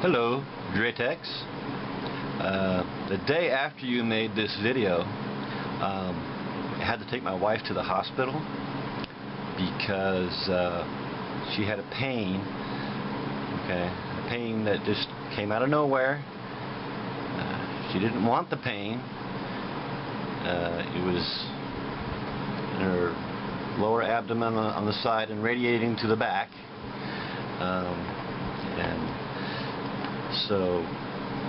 Hello, Dretex. The day after you made this video, I had to take my wife to the hospital because she had a pain. Okay, a pain that just came out of nowhere. She didn't want the pain. It was in her lower abdomen on the side and radiating to the back. And so,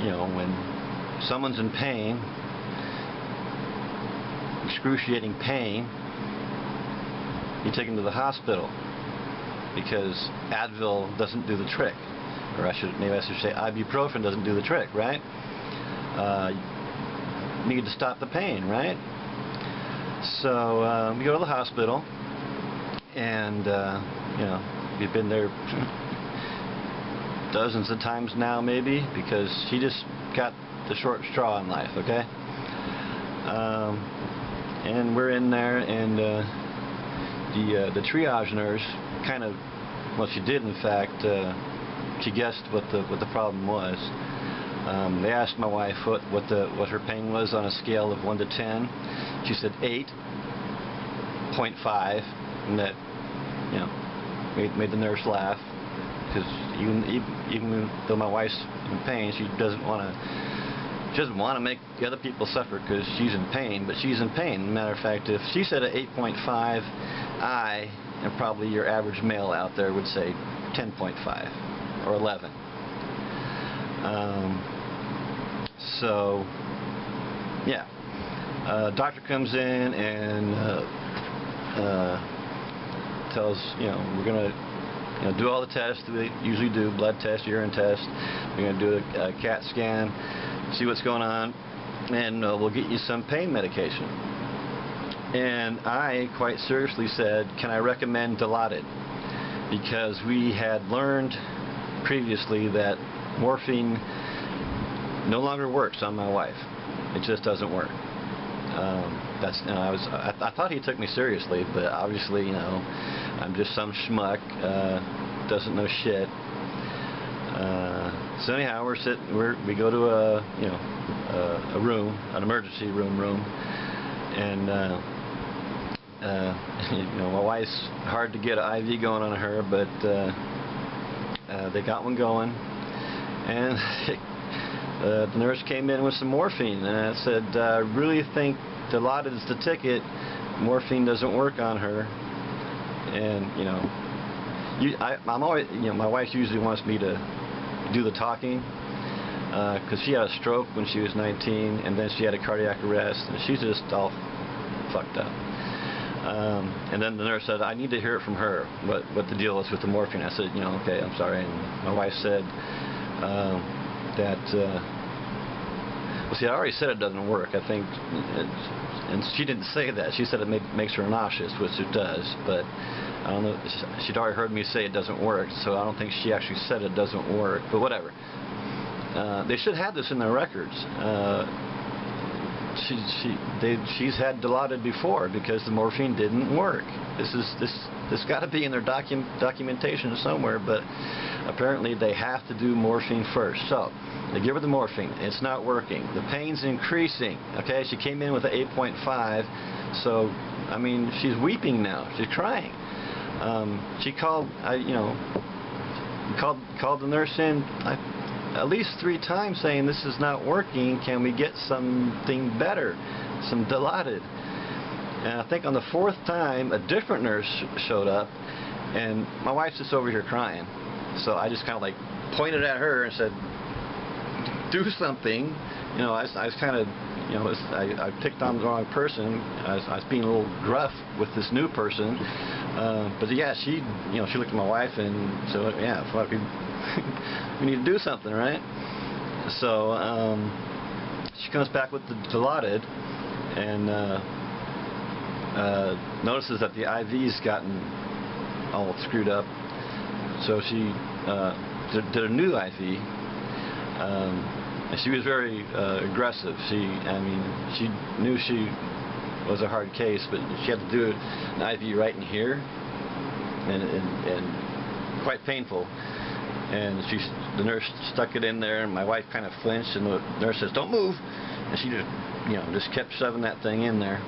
you know, when someone's in pain, excruciating pain, you take them to the hospital because Advil doesn't do the trick, or maybe I should say ibuprofen doesn't do the trick, right? You need to stop the pain, right? So we go to the hospital, and you know, we've been there dozens of times now, maybe, because she just got the short straw in life, okay? And we're in there, and the triage nurse kind of, well, she did in fact, she guessed what the problem was. They asked my wife what her pain was on a scale of 1 to 10. She said 8.5, and that, you know, made the nurse laugh, because even though my wife's in pain, she doesn't want to make the other people suffer because she's in pain, but she's in pain. Matter of fact, if she said an 8.5, I, and probably your average male out there, would say 10.5 or 11. So, yeah. Doctor comes in and tells, you know, we're going to do all the tests we usually do, blood test, urine test. We're going to do a CAT scan, see what's going on, and we'll get you some pain medication. And I quite seriously said, can I recommend Dilaudid? Because we had learned previously that morphine no longer works on my wife. It just doesn't work. I thought he took me seriously, but obviously, you know, I'm just some schmuck, doesn't know shit. So anyhow, we go to a room, an emergency room, and you know, my wife's hard to get an IV going on her, but they got one going, and the nurse came in with some morphine, and I said, I really think Dilaudid is the ticket. Morphine doesn't work on her. And you know, I'm always, you know, my wife usually wants me to do the talking, because she had a stroke when she was 19, and then she had a cardiac arrest, and she's just all fucked up. And then the nurse said, I need to hear it from her, what the deal is with the morphine. I said, you know, okay, I'm sorry. And my wife said that, well, see, I already said it doesn't work, I think, and she didn't say that. She said it makes her nauseous, which it does, but I don't know, she'd already heard me say it doesn't work, so I don't think she actually said it doesn't work, but whatever. They should have this in their records. She's had Dilaudid before because the morphine didn't work. This got to be in their documentation somewhere, but apparently they have to do morphine first. So they give her the morphine. It's not working. The pain's increasing. Okay, she came in with an 8.5. So I mean, she's weeping now. She's crying. She called. Called the nurse in at least 3 times saying this is not working. Can we get something better, some Dilaudid? And I think on the 4th time, a different nurse showed up, and my wife's just over here crying. So I just kind of like pointed at her and said, do something. You know, I was kind of, you know, I picked on the wrong person. I was being a little gruff with this new person. But yeah, she looked at my wife and said, yeah, we need to do something, right? So she comes back with the Dilaudid and notices that the IV's gotten all screwed up. So she did a new IV, and she was very aggressive. She knew she was a hard case, but she had to do an IV right in here, and quite painful. And the nurse stuck it in there, and my wife kind of flinched, and the nurse says, "Don't move," and she just, just kept shoving that thing in there.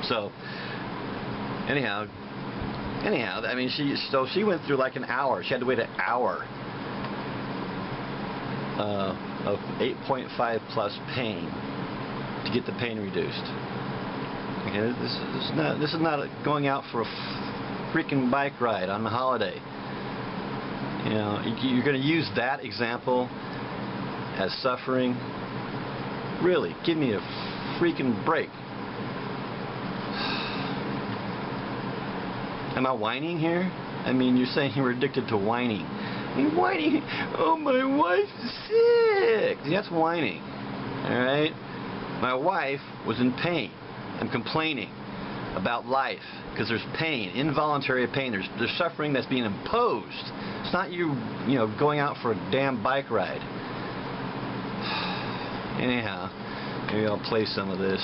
So anyhow, I mean, she went through like an hour. She had to wait an hour of 8.5 plus pain to get the pain reduced. Okay, this is not going out for a freaking bike ride on a holiday. You're going to use that example as suffering? Really, give me a freaking break. Am I whining here? I mean, you're saying you were addicted to whining. I mean, whining, oh, my wife's sick. That's whining. Alright? My wife was in pain. I'm complaining about life because there's pain, involuntary pain. There's suffering that's being imposed. It's not you going out for a damn bike ride. Anyhow, maybe I'll play some of this.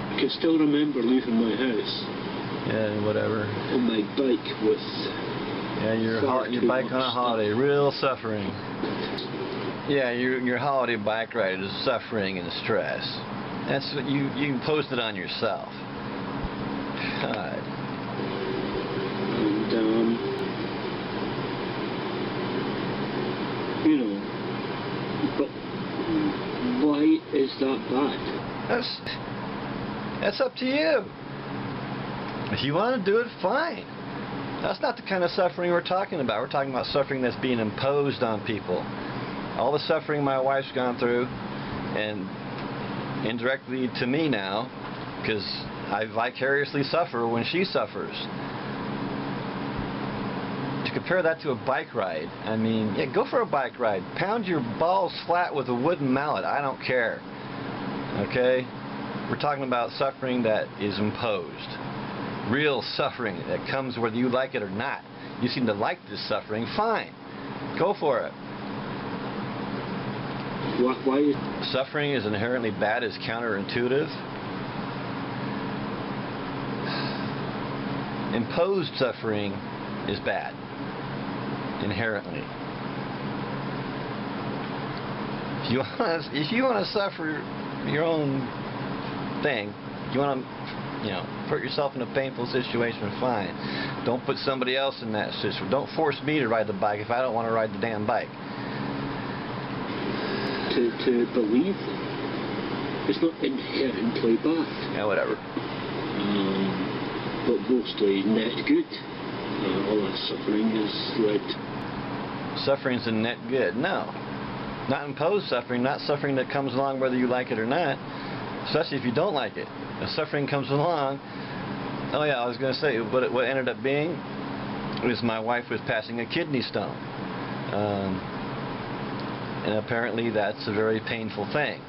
I can still remember leaving my house. Yeah, whatever. On my bike with... Yeah, your bike on a holiday, real suffering. Yeah, your holiday bike ride is suffering and stress. That's what you imposed it on yourself. God. And but why is that bad? That's up to you. If you want to do it, fine. That's not the kind of suffering we're talking about. We're talking about suffering that's being imposed on people. All the suffering my wife's gone through, and indirectly to me now, because I vicariously suffer when she suffers. To compare that to a bike ride, I mean, yeah, go for a bike ride. Pound your balls flat with a wooden mallet. I don't care. Okay? We're talking about suffering that is imposed. Real suffering that comes whether you like it or not. You seem to like this suffering, fine. Go for it. Why? Suffering is inherently bad is counterintuitive. Imposed suffering is bad. Inherently. If you want to suffer your own thing, you want to put yourself in a painful situation, fine. Don't put somebody else in that situation. Don't force me to ride the bike if I don't want to ride the damn bike. To believe it's not inherently bad. Yeah, whatever. But mostly net good. All that suffering is led. Suffering's a net good. No. Not imposed suffering, not suffering that comes along whether you like it or not. Especially if you don't like it. If suffering comes along, oh yeah, I was going to say, what ended up being was my wife was passing a kidney stone. And apparently that's a very painful thing.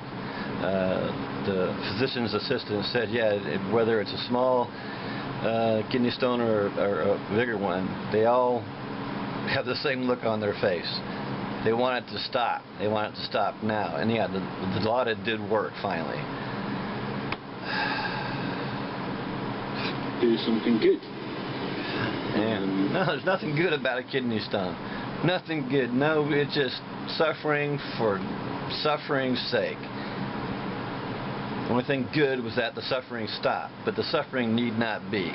The physician's assistant said, yeah, whether it's a small kidney stone or a bigger one, they all have the same look on their face. They want it to stop. They want it to stop now. And yeah, the audit did work finally. Do something good. No, there's nothing good about a kidney stone. Nothing good. No, it's just suffering for suffering's sake. The only thing good was that the suffering stopped, but the suffering need not be.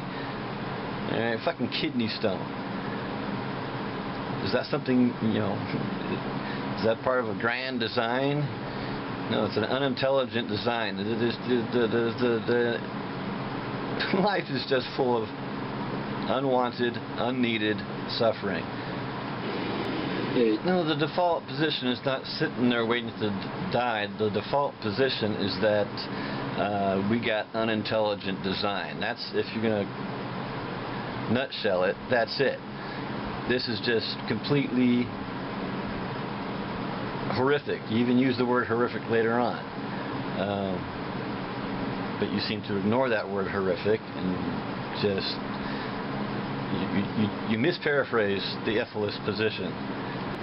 Alright, fucking kidney stone. Is that something, is that part of a grand design? No, it's an unintelligent design. Life is just full of unwanted, unneeded suffering. No, the default position is not sitting there waiting to die. The default position is that we got unintelligent design. That's, if you're going to nutshell it, that's it. This is just completely horrific. You even use the word horrific later on. But you seem to ignore that word horrific and just you misparaphrase the Efilism position.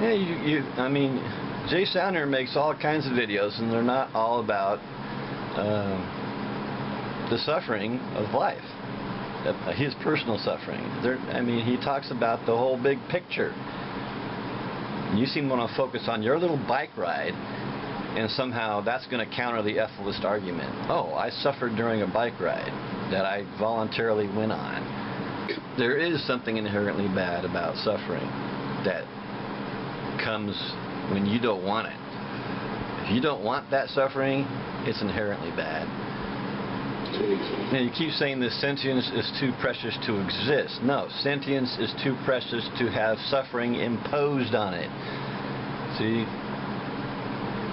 Yeah, I mean, Jay Sounder makes all kinds of videos, and they're not all about the suffering of life. his personal suffering. I mean, he talks about the whole big picture. You seem to want to focus on your little bike ride, and somehow that's going to counter the Efilism argument. Oh, I suffered during a bike ride that I voluntarily went on. There is something inherently bad about suffering that comes when you don't want it. If you don't want that suffering, it's inherently bad. Now you keep saying that sentience is too precious to exist. No, sentience is too precious to have suffering imposed on it. See,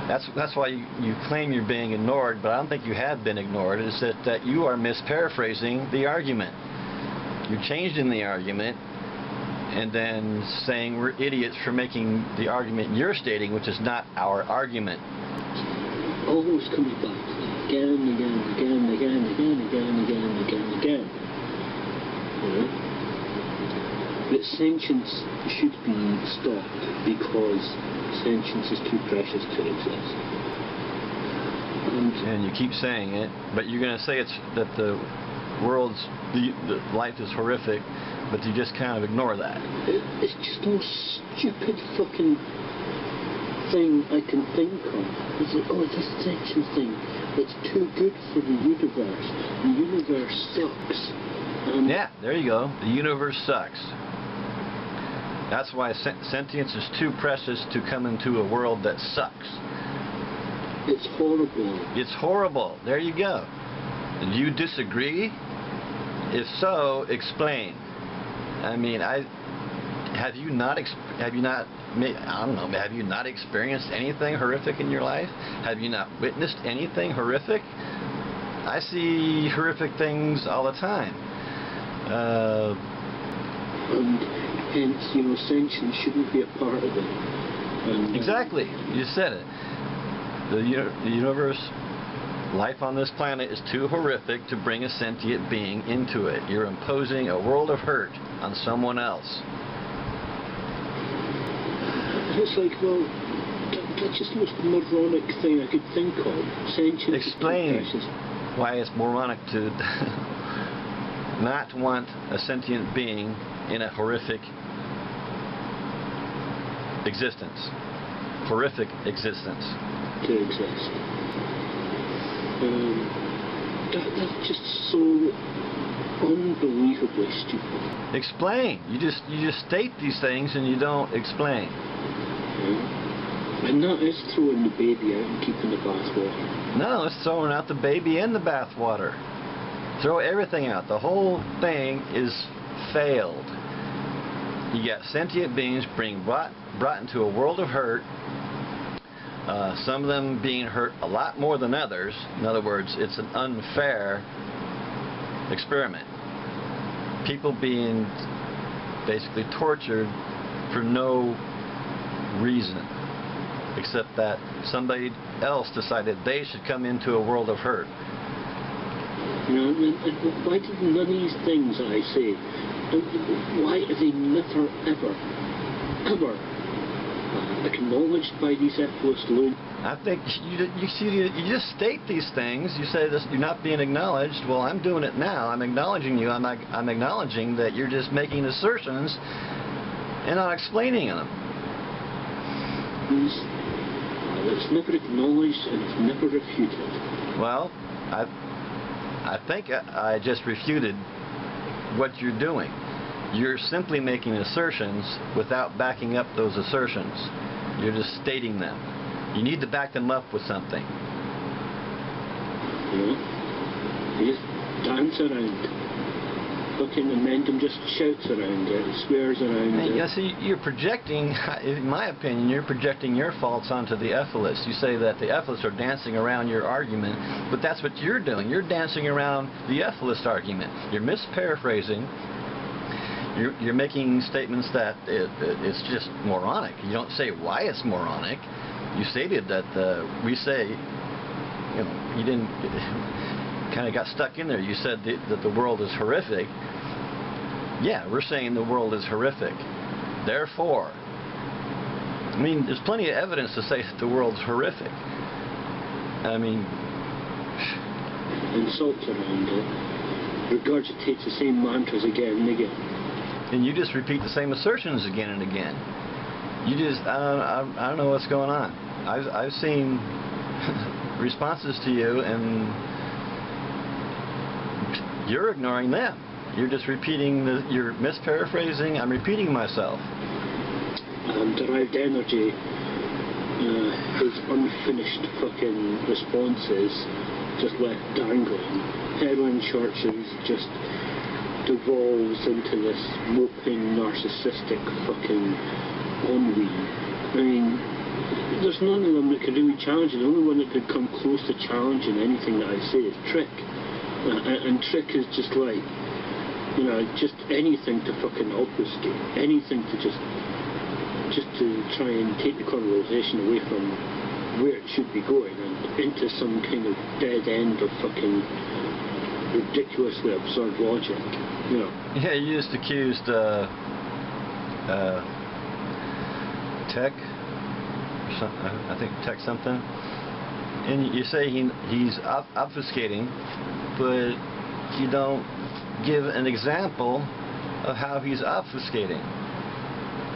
that's why you claim you're being ignored, but I don't think you have been ignored. It's that you are misparaphrasing the argument. You're changing the argument and then saying we're idiots for making the argument you're stating, which is not our argument. Always coming back again and again and again and again and again and again and again and again and again. You know? That sentience should be stopped because sentience is too precious to exist. And you keep saying it, but you're going to say it's that the life is horrific, but you just kind of ignore that. It's just the most stupid fucking thing I can think of. It's like, oh, this sentience thing, it's too good for the universe. The universe sucks. Yeah, there you go. The universe sucks. That's why sentience is too precious to come into a world that sucks. It's horrible. It's horrible. There you go. Do you disagree? If so, explain. I mean, have you not experienced anything horrific in your life? Have you not witnessed anything horrific? I see horrific things all the time. And hence, you know, sentience shouldn't be a part of it. And, exactly. You said it. The universe, life on this planet is too horrific to bring a sentient being into it. You're imposing a world of hurt on someone else. It's like, well, that's just the most moronic thing I could think of. Sentience. Explain why it's moronic to not want a sentient being in a horrific existence. Horrific existence. To exist. That's just so unbelievably stupid. Explain. You just state these things and you don't explain. Yeah. And that is throwing the baby out and keeping the bathwater. No, it's throwing out the baby in the bathwater. Throw everything out. The whole thing is failed. You got sentient beings being brought into a world of hurt. Some of them being hurt a lot more than others. In other words, it's an unfair experiment. People being basically tortured for no reason, except that somebody else decided they should come into a world of hurt. You know, and why did none of these things that I say, why are they never, ever acknowledged by these Efilism alone? I think you just state these things. You say this, you're not being acknowledged. Well, I'm doing it now. I'm acknowledging you. I'm acknowledging that you're just making assertions and not explaining them. It's never acknowledged and it's never refuted. Well, I think I just refuted what you're doing. You're simply making assertions without backing up those assertions. You're just stating them. You need to back them up with something. You just dance around. Fucking amendum just shouts around it, swears around it. Yeah, see, you're projecting, in my opinion, you're projecting your faults onto the Efilism. You say that the Efilism are dancing around your argument, but that's what you're doing. You're dancing around the Efilism argument. You're misparaphrasing. You're making statements that it's just moronic. You don't say why it's moronic. You stated that we say, you know, you didn't, kind of got stuck in there. You said that the world is horrific. Yeah, we're saying the world is horrific. Therefore, I mean, there's plenty of evidence to say that the world's horrific. I mean, insults around it. regurgitates the same mantras again and again. And you just repeat the same assertions again and again. You just, I don't know what's going on. I've seen responses to you, and you're ignoring them. You're just repeating, you're misparaphrasing. I'm repeating myself. Derived energy, his unfinished fucking responses just left dangling. Heroin churches just devolves into this moping, narcissistic fucking ennui. I mean, there's none of them that could really challenge it. The only one that could come close to challenging anything that I say is Trick. And Trick is just like, you know, just anything to fucking obfuscate, anything to just to try and take the conversation away from where it should be going and into some kind of dead end of fucking ridiculously absurd logic, you know. Yeah, you just accused Tech, I think Tech something, and you say he's obfuscating, but you don't give an example of how he's obfuscating.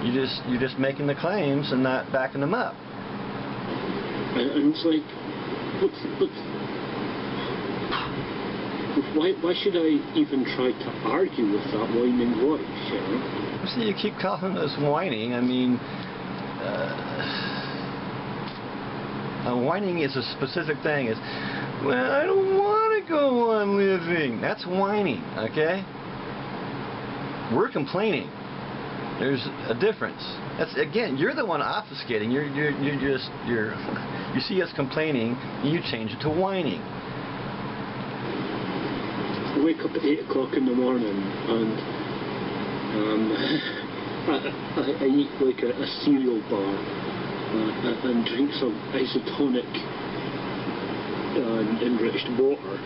You're just making the claims and not backing them up. And it's like, why should I even try to argue with that whining voice, you know? See, you keep calling us whining. I mean, whining is a specific thing. It's, well, I don't want to go on living. That's whining, okay? We're complaining. There's a difference. That's, again, you're the one obfuscating. You see us complaining, and you change it to whining. I wake up at 8 o'clock in the morning and I eat like a cereal bar and drink some isotonic enriched water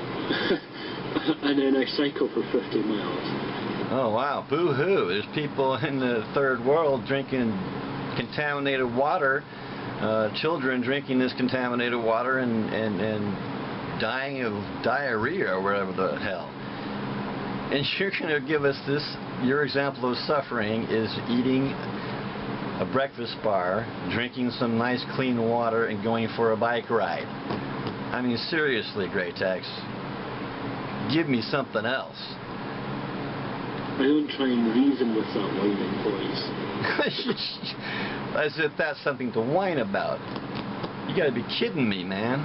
and then I cycle for 50 miles. Oh wow, boo-hoo. There's people in the third world drinking contaminated water, children drinking this contaminated water and dying of diarrhea or whatever the hell. And you're going to give us this, your example of suffering is eating a breakfast bar, drinking some nice clean water, and going for a bike ride. I mean, seriously, Great Tex, give me something else. I don't try and reason with that whining voice. As if that's something to whine about. You gotta be kidding me, man.